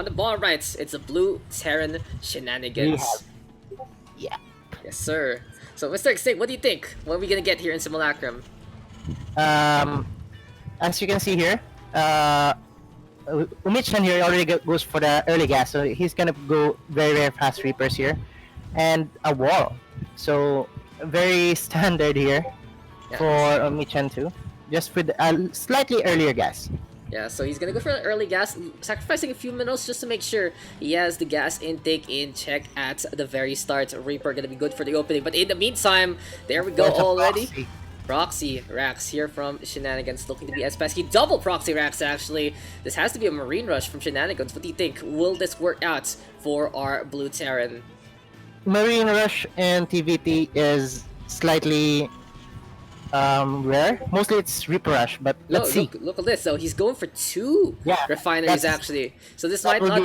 on the bottom right, it's a blue Terran Shenanigans. Yeah. Yes, sir. So, Mr. XtinC, what do you think? What are we gonna get here in Simulacrum? As you can see here, umichan here already goes for the early gas, so he's gonna go very fast Reapers here, and a wall. So very standard here for umichan too, just with a slightly earlier gas. Yeah, so he's gonna go for the early gas, sacrificing a few minutes just to make sure he has the gas intake in check at the very start. Reaper gonna be good for the opening, but in the meantime, there we go already. Proxy Rax here from Shenanigans, looking to be as pesky. Double Proxy Rax, actually. This has to be a Marine Rush from Shenanigans. What do you think? Will this work out for our Blue Terran? Marine Rush and TVT is slightly rare. Mostly it's Reaper Rush, but let's see. Look at this. So he's going for two refineries actually. So this might not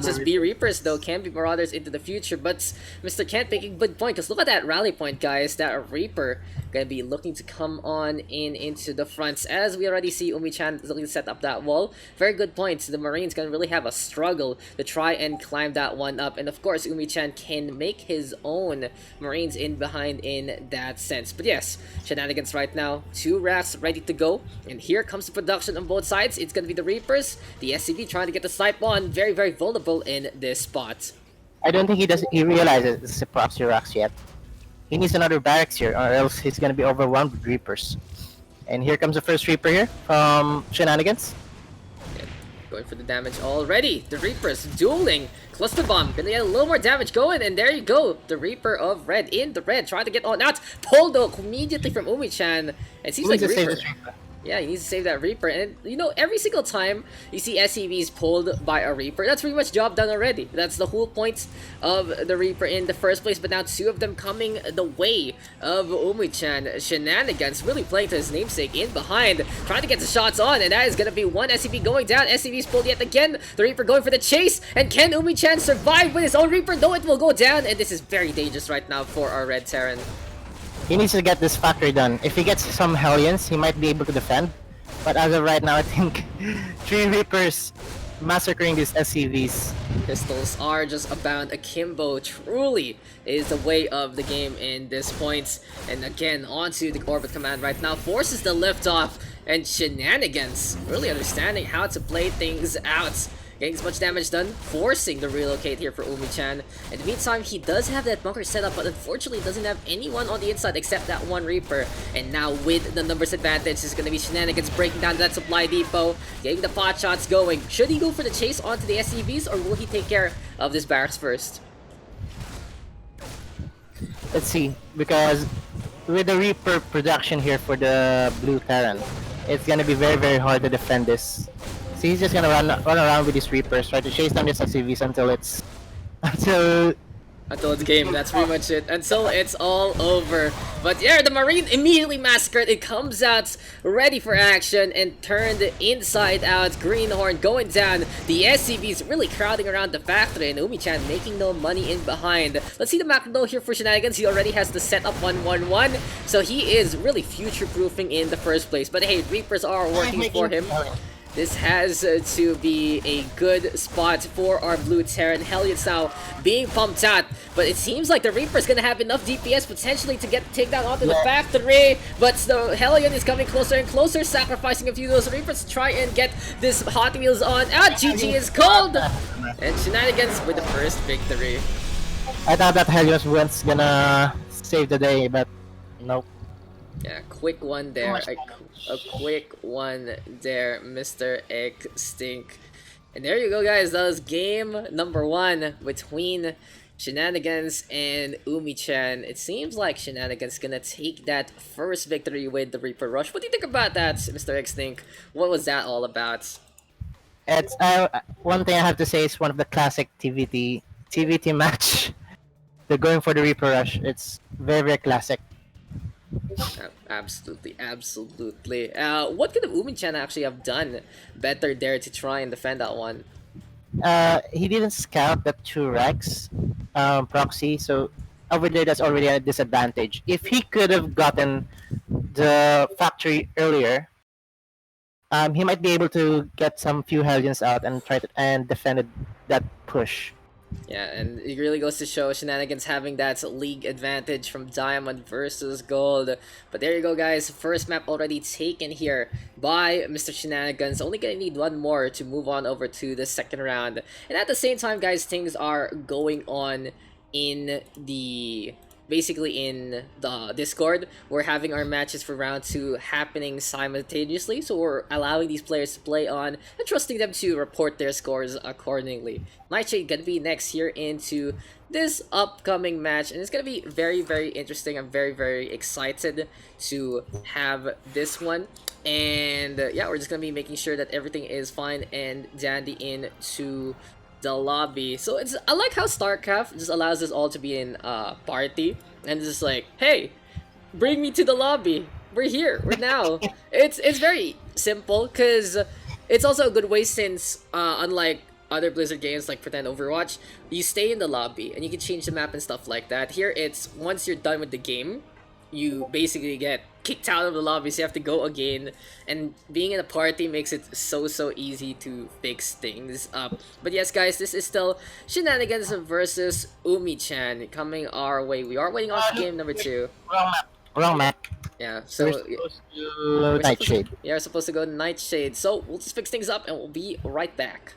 just be Reapers though. Can be Marauders into the future. But Mr. Kent making a good point, because look at that rally point, guys. That Reaper gonna be looking to come on into the fronts, as we already see umichan is looking to set up that wall. Very good points. The Marines gonna really have a struggle to try and climb that one up, and of course umichan can make his own Marines in behind in that sense. But yes, Shenanigans right now, 2 racks ready to go, and here comes the production on both sides. It's gonna be the Reapers, the SCV trying to get the snipe on, very vulnerable in this spot. I don't think he realizes it's a proxy racks yet. He needs another barracks here, or else he's gonna be overwhelmed with Reapers. And here comes the first Reaper here from Shenanigans. Yeah, going for the damage already. The Reapers dueling. Cluster Bomb gonna get a little more damage going, and there you go. The Reaper of Red in the red, trying to get on out. Pulled though immediately from umichan. It seems like Reaper. Yeah, he needs to save that Reaper, and you know, every single time you see SCVs pulled by a Reaper, that's pretty much job done already. That's the whole point of the Reaper in the first place, but now 2 of them coming the way of umichan. Shenanigans really playing to his namesake in behind, trying to get the shots on, and that is going to be one SCV going down. SCV's pulled yet again. The Reaper going for the chase, and can umichan survive with his own Reaper? No, it will go down, and this is very dangerous right now for our Red Terran. He needs to get this factory done. If he gets some Hellions, he might be able to defend. But as of right now, I think 3 Reapers massacring these SCVs. Pistols are just abound. Akimbo truly is the way of the game in this point. And again, onto the Orbit Command right now. Forces the lift off, and Shenanigans really understanding how to play things out. Getting as much damage done, forcing the relocate here for umichan. In the meantime, he does have that bunker set up, but unfortunately doesn't have anyone on the inside except that one Reaper. And now with the numbers advantage, is going to be Shenanigans breaking down that supply depot, getting the pot shots going. Should he go for the chase onto the SCVs, or will he take care of this barracks first? Let's see, because with the Reaper production here for the Blue Terran, it's going to be very hard to defend this. So he's just gonna run around with these Reapers, try to chase down these SCVs until it's game. That's pretty much it. Until it's all over. But yeah, the Marine immediately massacred. It comes out ready for action and turned inside out. Greenhorn going down. The SCVs really crowding around the factory, and umichan making no money in behind. Let's see the macro though here for Shenanigans. He already has the setup 1-1-1, so he is really future-proofing in the first place. But hey, Reapers are working for him. This has to be a good spot for our Blue Terran. Hellions now being pumped out, but it seems like the Reaper's gonna have enough DPS potentially to get the takedown onto the factory, but the Hellion is coming closer and closer, sacrificing a few of those Reapers to try and get this Hot Wheels on. GG is called! And Shenanigans with the first victory. I thought that Hellion was gonna save the day, but nope. Yeah, quick one there. A quick one there, Mr. XtinC. And there you go, guys. That was game number 1 between Shenanigans and umichan. It seems like Shenanigans gonna take that first victory with the Reaper Rush. What do you think about that, Mr. XtinC? What was that all about? It's one thing I have to say is one of the classic TVT match. They're going for the Reaper Rush. It's very classic. Absolutely. What could umichan actually have done better there to try and defend that one? He didn't scout the 2 racks proxy, so over there that's already a disadvantage. If he could have gotten the factory earlier, he might be able to get some few Hellions out and try to and defend that push. Yeah, and it really goes to show Shenanigans having that league advantage from Diamond versus Gold. But there you go, guys. First map already taken here by Mr. Shenanigans. Only gonna need one more to move on over to the second round. And at the same time, guys, things are going on in the basically in the Discord. We're having our matches for round 2 happening simultaneously, so we're allowing these players to play on and trusting them to report their scores accordingly. Nightshade gonna be next here into this upcoming match, and it's gonna be very, very interesting. I'm very, very excited to have this one. And yeah, we're just gonna be making sure that everything is fine and dandy into the lobby. So I like how StarCraft just allows us all to be in a party and just like, hey, bring me to the lobby. We're here. We're now. It's very simple because it's also a good way since unlike other Blizzard games like Pretend Overwatch, you stay in the lobby and you can change the map and stuff like that. Here it's once you're done with the game, you basically get kicked out of the lobby, so you have to go again, and being in a party makes it so easy to fix things up. But yes, guys, this is still Shenanigans versus umichan coming our way. We are waiting on game number 2. Wrong map. Wrong map. Yeah, so We're supposed to Nightshade. we're supposed to go to Nightshade, so we'll just fix things up and we'll be right back.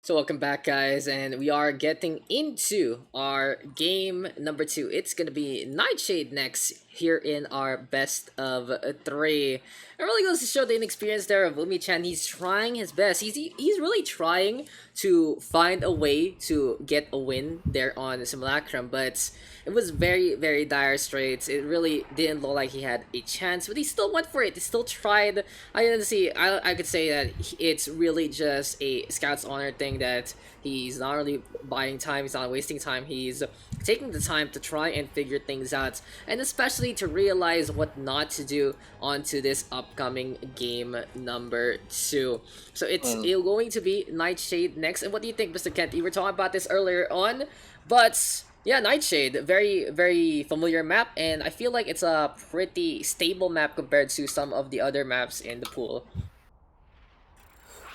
So welcome back, guys, and we are getting into our game number 2. It's gonna be Nightshade next here in our best of 3. It really goes to show the inexperience there of umichan. He's trying his best. He's really trying to find a way to get a win there on Simulacrum, but it was very, very dire straits. It really didn't look like he had a chance, but he still went for it. He still tried. I could say that it's really just a Scout's Honor thing, that he's not really buying time, he's not wasting time, he's taking the time to try and figure things out, and especially to realize what not to do onto this upcoming game number 2. So it's going to be Nightshade next. And what do you think, Mr. Kent? You were talking about this earlier on, but yeah, Nightshade, very, very familiar map, and I feel like it's a pretty stable map compared to some of the other maps in the pool.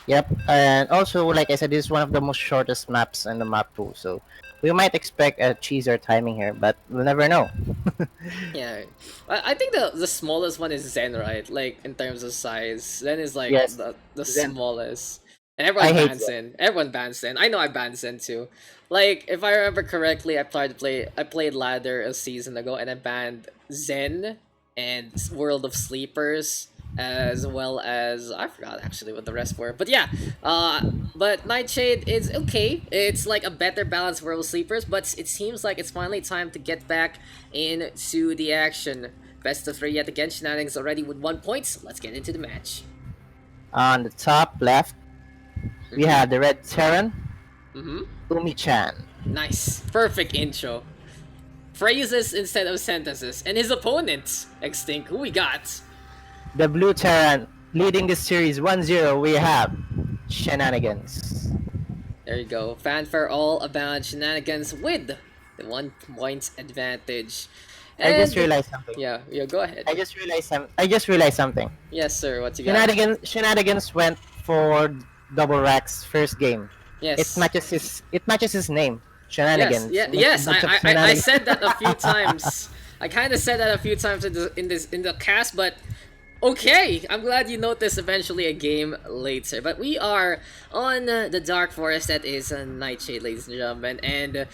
Yep, and also like I said, this is one of the most shortest maps in the map pool, so we might expect a cheeser timing here, but we'll never know. Yeah, I think the smallest one is Zen, right? Like in terms of size, Zen is like Yes, the Zen. smallest, and everyone I hate bans Zen. Zen. Everyone bans Zen. I know I banned Zen too. Like if I remember correctly, I played Ladder a season ago, and I banned Zen and World of Sleepers, as well as I forgot actually what the rest were. But yeah, but Nightshade is okay. It's like a better balanced World of Sleepers, but it seems like it's finally time to get back into the action. Best of three yet again. Shenanigans already with 1 point. So let's get into the match. On the top left, we Mm-hmm. have the red Terran, Mm-hmm. Umichan. Nice. Perfect intro. Phrases instead of sentences. And his opponent, XtinC, who we got? The blue Terran leading this series 1-0, we have Shenanigans. There you go. Fanfare all about Shenanigans with the 1 point advantage. I just And realized something. yeah, go ahead. I just realized something. Yes, sir. What you got? Shenanigans went for double racks first game. Yes. It matches his name. Yes, Shenanigans. yeah, Like a yes. bunch of I shenanigans. said that a few times. I kind of said that a few times in the cast, but okay. I'm glad you noticed eventually a game later. But we are on the dark forest that is Nightshade, ladies and gentlemen, and.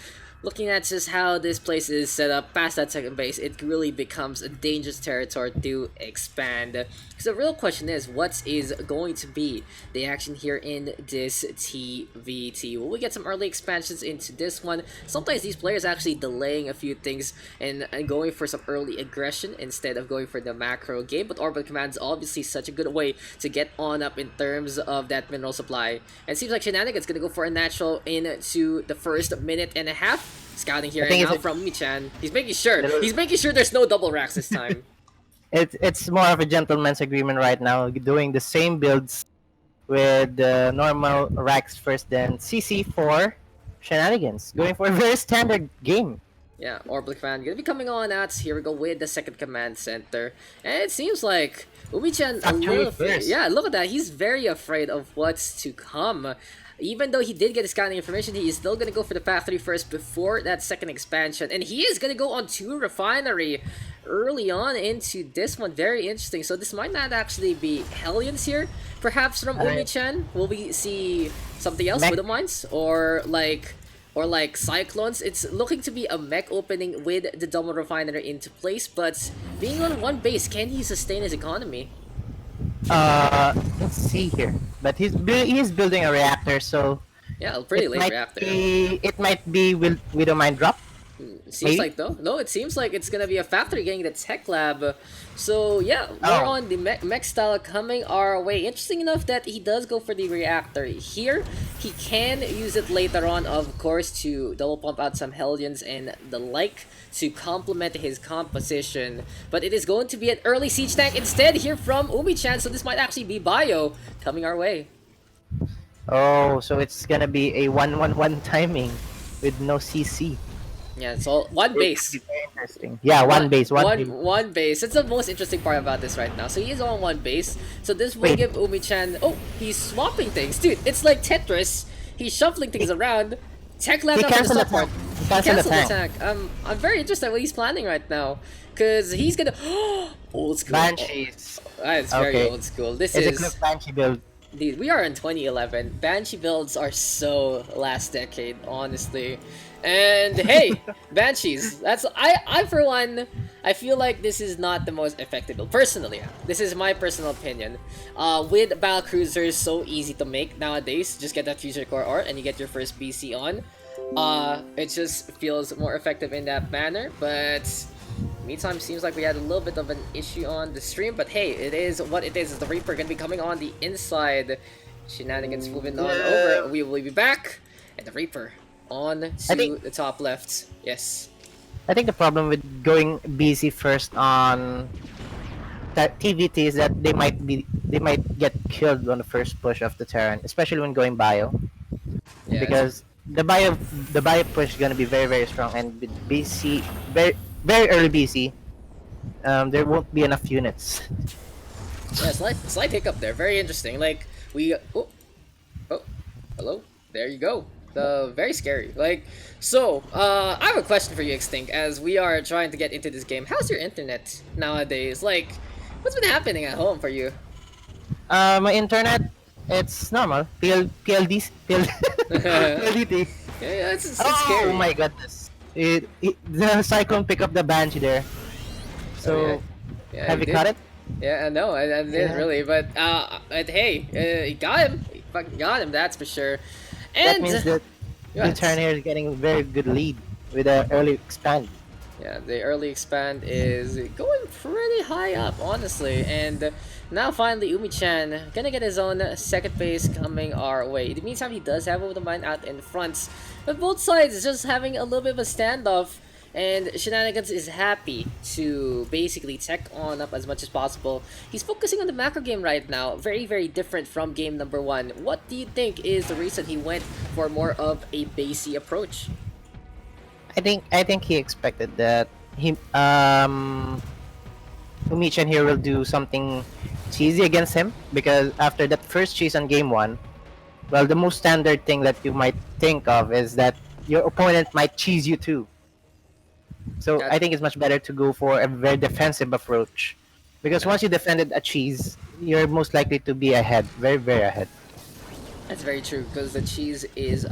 Looking at just how this place is set up past that second base, it really becomes a dangerous territory to expand. So the real question is, what is going to be the action here in this TVT? Will we get some early expansions into this one? Sometimes these players actually delaying a few things and going for some early aggression instead of going for the macro game, but Orbital Command is obviously such a good way to get on up in terms of that mineral supply. And it seems like Shenanigans gonna go for a natural into the first minute and a half. Scouting here I and think now from umichan. He's making sure. little, He's making sure there's no double racks this time. it's more of a gentleman's agreement right now, doing the same builds with the normal racks first, then CC for Shenanigans, going for a very standard game. Yeah, Orbital Command gonna be coming on out. Here we go with the second command center. And it seems like Umichan a Factory little first. yeah, look at that. He's very afraid of what's to come. Even though he did get his scouting information, he is still gonna go for the factory first before that second expansion. And he is gonna go on 2 refinery early on into this one. Very interesting. So this might not actually be Hellions here. Perhaps from Alright. Umichan, will we see something else Mech- with the mines? Or like cyclones. It's looking to be a mech opening with the double refinery into place, but being on one base, can he sustain his economy? Let's see here. But he's building a reactor, so Yeah, a pretty late reactor. it might be Widow Mine drop. Seems Maybe? like though. No, it seems like it's gonna be a factory getting the tech lab. So yeah, more Oh. on the mech style coming our way. Interesting enough that he does go for the reactor here. He can use it later on, of course, to double pump out some Hellions and the like to complement his composition. But it is going to be an early siege tank instead here from Umichan, so this might actually be Bio coming our way. Oh, so it's gonna be a 1-1-1 timing with no CC. Yeah, so one base. Very interesting. Yeah, one base. One base. That's the most interesting part about this right now. So he is on one base. So this will Wait. give Umichan. Oh, he's swapping things, dude. It's like Tetris. He's shuffling things around. Tech lab He up in the canceled the support. tank. He He canceled the canceled the tank. tank. I'm very interested in what he's planning right now, cause he's gonna old school. Banshees. It's very Okay. old school. This It's a is clip Banshee build. dude. We are in 2011. Banshee builds are so last decade, honestly. And hey, Banshees. That's I for one, I feel like this is not the most effective build. Personally, this is my personal opinion. With battle cruisers so easy to make nowadays, just get that future core art and you get your first BC on. It just feels more effective in that manner. But meantime, seems like we had a little bit of an issue on the stream. But hey, it is what it is. The Reaper gonna be coming on the inside. Shenanigans moving on over. We will be back, and the Reaper on to think- the top left. Yes. I think the problem with going BC first on that TVT is that they might get killed on the first push of the Terran, especially when going bio, Yeah, because the bio push is gonna be very strong, and with BC very early BC, there won't be enough units. yeah, slight hiccup there. Very interesting. Like we. Oh, Oh, hello. There you go. Very scary. Like, so, I have a question for you, XtinC, as we are trying to get into this game. How's your internet nowadays? Like, what's been happening at home for you? My internet, it's normal. Yeah, PLDT. it's Oh scary. my goodness. The cyclone pick up the Banshee there. Oh, yeah. So, Yeah, have he you did. caught it? Yeah, no, I didn't Yeah. really, but hey, he got him. He fucking got him, that's for sure. That And, means that the yes. turn here is getting a very good lead with an early expand. Yeah, the early expand is going pretty high up, honestly. And now finally, Umichan gonna get his own second base coming our way. In the meantime, he does have Over the Mind out in front. But both sides just having a little bit of a standoff. And Shenanigans is happy to basically tech on up as much as possible. He's focusing on the macro game right now. Very, very different from game number 1. What do you think is the reason he went for more of a basey approach? I think he expected that he Umichan here will do something cheesy against him because after that first cheese on game one, well, the most standard thing that you might think of is that your opponent might cheese you too. So That I think it's much better to go for a very defensive approach because that once you defended a cheese, you're most likely to be ahead, very very ahead. That's very true because the cheese is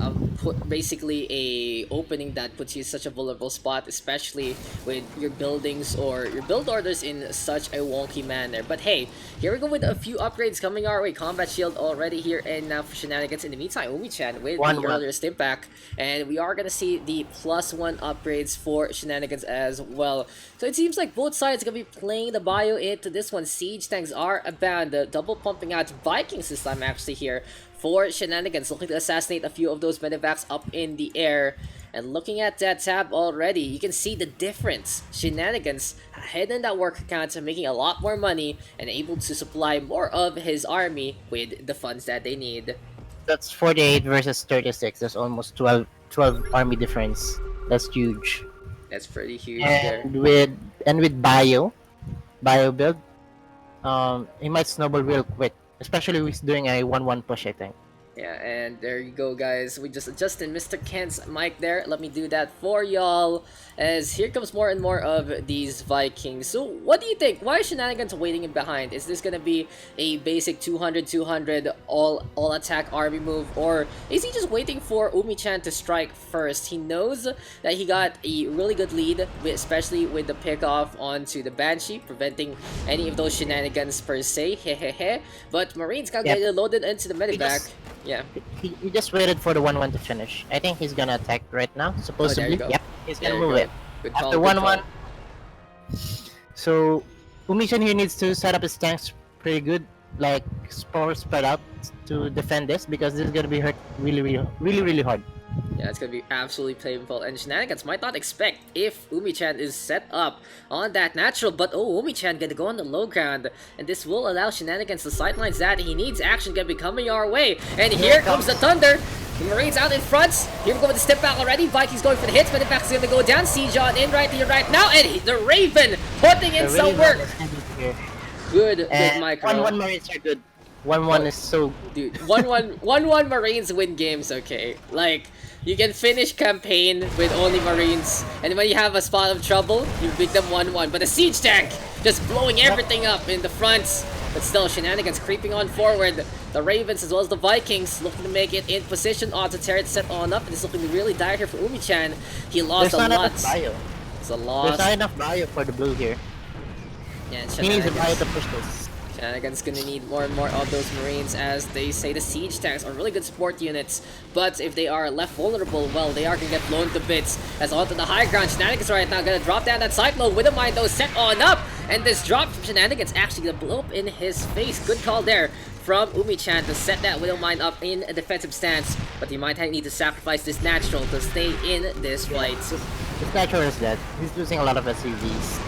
basically a opening that puts you in such a vulnerable spot, especially with your buildings or your build orders in such a wonky manner. But hey, here we go with a few upgrades coming our way. Combat shield already here and now for Shenanigans. In the meantime, Umichan with the 1-1. earlier step back, and we are gonna see the +1 upgrades for Shenanigans as well. So it seems like both sides are gonna be playing the bio into this one. Siege tanks are abound, double pumping out Vikings this time actually here for Shenanigans, looking to assassinate a few of those medevacs up in the air. And looking at that tab already, you can see the difference. Shenanigans ahead in that work account, making a lot more money and able to supply more of his army with the funds that they need. That's 48 versus 36. There's almost 12 army difference. That's huge. That's pretty huge there. And with bio build, he might snowball real quick, especially with doing a 1-1 push, I think. Yeah, and there you go, guys. We just adjusted Mr. Kent's mic there. Let me do that for y'all. As here comes more and more of these Vikings. So, what do you think? Why is Shenanigans waiting in behind? Is this gonna be a basic 200-200 all attack army move, or is he just waiting for Umichan to strike first? He knows that he got a really good lead, especially with the pickoff onto the Banshee, preventing any of those shenanigans per se. Hehehe. But Marines got Yep. get loaded into the medivac. Yeah. He just waited for the 1-1 to finish. I think he's gonna attack right now, supposedly. go. Yep, he's gonna There you move go. it. Good call, After good 1-1. call. So, Umishan here needs to set up his tanks pretty good, like spread out to defend this because this is gonna be hurt really hard. Yeah, it's gonna be absolutely painful, and Shenanigans might not expect if Umichan is set up on that natural, but oh, Umichan gonna go on the low ground, and this will allow Shenanigans the sidelines that he needs. Action gonna be coming our way, and here comes the Thunder. The Marines out in front. Here we go with the step back already. Vikings going for the hits, but in fact is gonna go down. Siege on in right here right now, and the Raven putting in some work. Good micro. 1-1 Marines are good. 1-1 is so Dude, 1-1 Marines win games, okay? Like, you can finish campaign with only Marines, and when you have a spot of trouble, you beat them 1-1. But the siege tank just blowing everything up in the front. But still, Shenanigans creeping on forward. The Ravens as well as the Vikings looking to make it in position. Odds of Terror set on up, and it's looking really dire here for Umichan. He lost there's a not lot. enough bio. It's a There's loss. not enough bio for the blue here. Yeah, and He needs a bio Shenanigans. to push this. Shenanigans gonna need more and more of those Marines, as they say the siege tanks are really good support units, but if they are left vulnerable, well, they are gonna get blown to bits. As onto the high ground, Shenanigans right now gonna drop down that Cyclone with a mind though set on up, and this drop from Shenanigans actually gonna blow up in his face. Good call there from Umichan to set that Widow Mine up in a defensive stance, but he might need to sacrifice this natural to stay in this fight. This natural is dead. He's losing a lot of SUVs.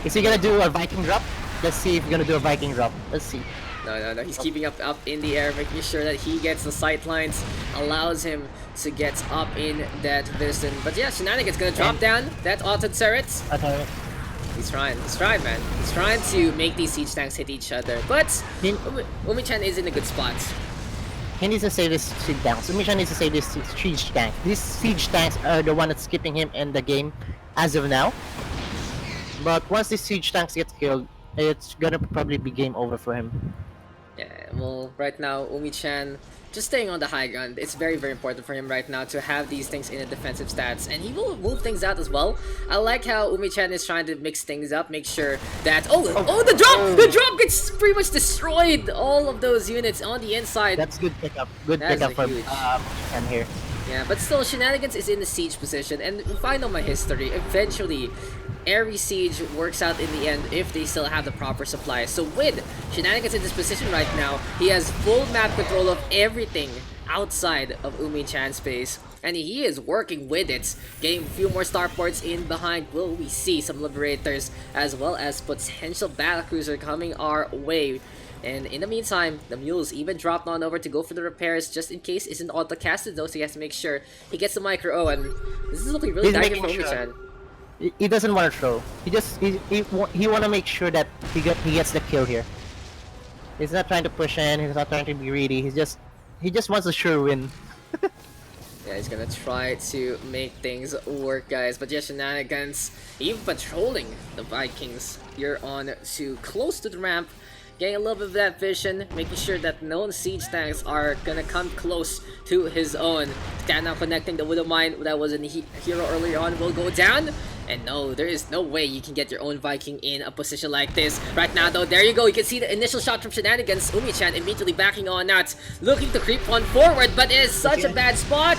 Is he gonna do a Viking drop? Let's see if he's gonna do a Viking drop. Let's see. No, he's keeping up in the air, making sure that he gets the sight lines, allows him to get up in that vision. But yeah, Shenanigans gonna drop down that auto turret. He's trying, man. He's trying to make these siege tanks hit each other, but umichan is in a good spot. He needs to save his siege tanks. Umichan needs to save this siege tank. These siege tanks are the one that's keeping him in the game as of now. But once these siege tanks get killed, it's gonna probably be game over for him. Yeah, well, right now, umichan just staying on the high ground. It's very, very important for him right now to have these things in a defensive stats, and he will move things out as well. I like how umichan is trying to mix things up, make sure that the drop! The drop gets pretty much destroyed all of those units on the inside. That's good pickup. Good pickup for umichan here. Yeah, but still, Shenanigans is in the siege position, and if I know my history, eventually every siege works out in the end if they still have the proper supply. So with Shenanigans in this position right now, he has full map control of everything outside of umichan space, and he is working with it, getting a few more starports in behind. Will we see some liberators as well as potential battlecruiser coming our way? And in the meantime, the mules even dropped on over to go for the repairs just in case isn't auto-casted though, so he has to make sure he gets the micro. Oh, and this is looking really dagger for umichan. He doesn't want to throw. He want to make sure that he gets the kill here. He's not trying to push in. He's not trying to be greedy. He just wants a sure win. Yeah, he's gonna try to make things work, guys. But yeah, Shenanigans even patrolling the Vikings here on to close to the ramp. Getting a little bit of that vision, making sure that no siege tanks are gonna come close to his own. Stand now connecting the Widow Mine that was in the hero earlier on will go down. And no, there is no way you can get your own Viking in a position like this. Right now though, there you go, you can see the initial shot from Shenanigans. umichan immediately backing on out, looking to creep on forward, but it is such a bad spot.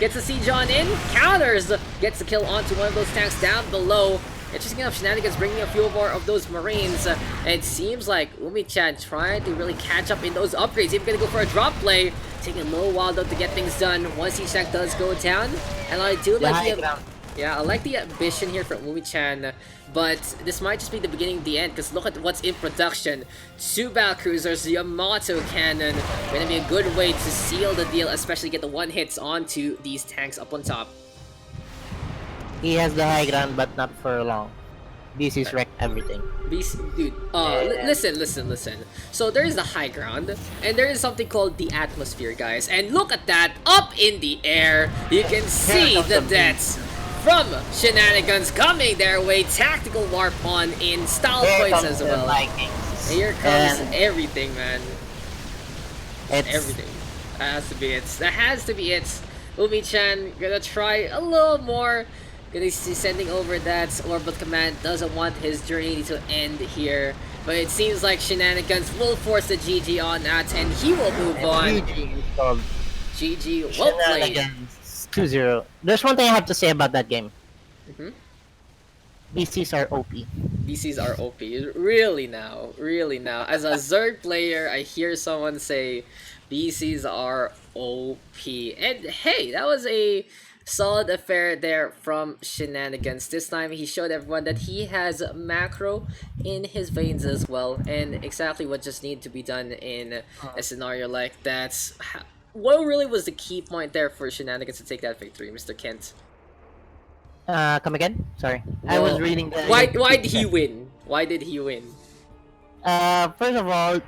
Gets the siege on in, counters, gets the kill onto one of those tanks down below. Interesting enough, Shenanigans bringing a few more of those Marines. It seems like umichan trying to really catch up in those upgrades. Even gonna go for a drop play. Taking a little while though to get things done once siege tank does go down. And I do like I like the ambition here from umichan, but this might just be the beginning of the end, because look at what's in production. 2 battlecruisers, Yamato cannon, gonna be a good way to seal the deal, especially get the one hits onto these tanks up on top. He has the high ground, but not for long. BC's wrecked everything. Dude, listen. So there is the high ground, and there is something called the atmosphere, guys. And look at that, up in the air, you can see the deaths from Shenanigans coming their way. Tactical warp on in style points as well. Here comes everything, man. Everything. That has to be it. That has to be it. umichan gonna try a little more. Gonna see sending over that orbital command. Doesn't want his journey to end here, but it seems like Shenanigans will force the GG on that, and he will move on. GG, well played. 2-0. There's one thing I have to say about that game. BCs are OP. BCs are OP. Really now. As a Zerg player, I hear someone say BCs are OP. And hey, that was a solid affair there from Shenanigans. This time he showed everyone that he has macro in his veins as well, and exactly what just needed to be done in a scenario like that. What really was the key point there for Shenanigans to take that victory, Mr. Kent? Come again? Sorry. I was reading the... Why did he win? Why did he win? First of all,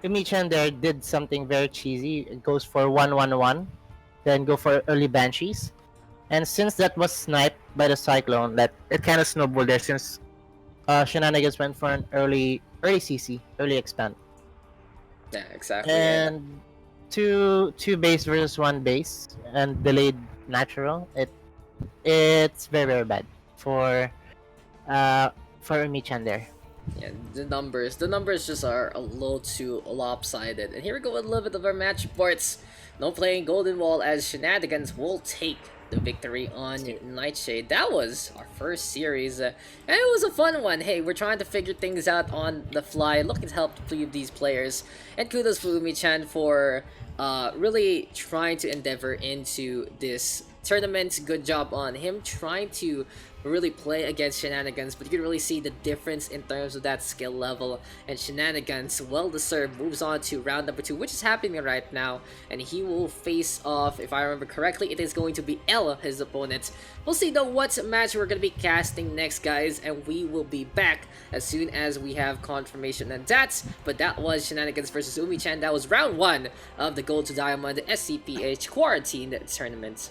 umichan there did something very cheesy. It goes for 1-1-1, then go for early Banshees. And since that was sniped by the Cyclone, that it kind of snowballed there since Shenanigans went for an early CC, early expand. Yeah, exactly. And two base versus 1 base and delayed natural. It's very, very bad for umichan there. Yeah, the numbers just are a little too lopsided. And here we go with a little bit of our match reports. No playing Golden Wall as Shenanigans will take the victory on Nightshade. That was our first series, and it was a fun one. Hey, we're trying to figure things out on the fly, looking to help these players. And kudos for umichan for really trying to endeavor into this tournament. Good job on him trying to really play against Shenanigans, but you can really see the difference in terms of that skill level, and Shenanigans, well deserved, moves on to round number 2, which is happening right now, and he will face off, if I remember correctly, it is going to be L, his opponent. We'll see though what match we're going to be casting next, guys, and we will be back as soon as we have confirmation on that. But that was Shenanigans versus Umichan. That was round 1 of the Gold to Diamond SCPH Quarantine Tournament.